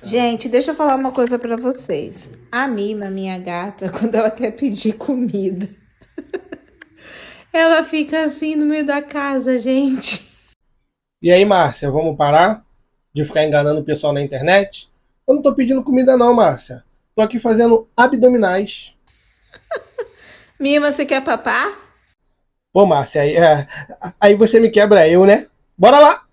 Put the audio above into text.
Gente, deixa eu falar uma coisa pra vocês. A Mima, minha gata, quando ela quer pedir comida, ela fica assim no meio da casa, gente. E aí, Márcia, vamos parar de ficar enganando o pessoal na internet? Eu não tô pedindo comida não, Márcia. Tô aqui fazendo abdominais. Mima, você quer papá? Pô, Márcia, aí você me quebra eu, né? Bora lá!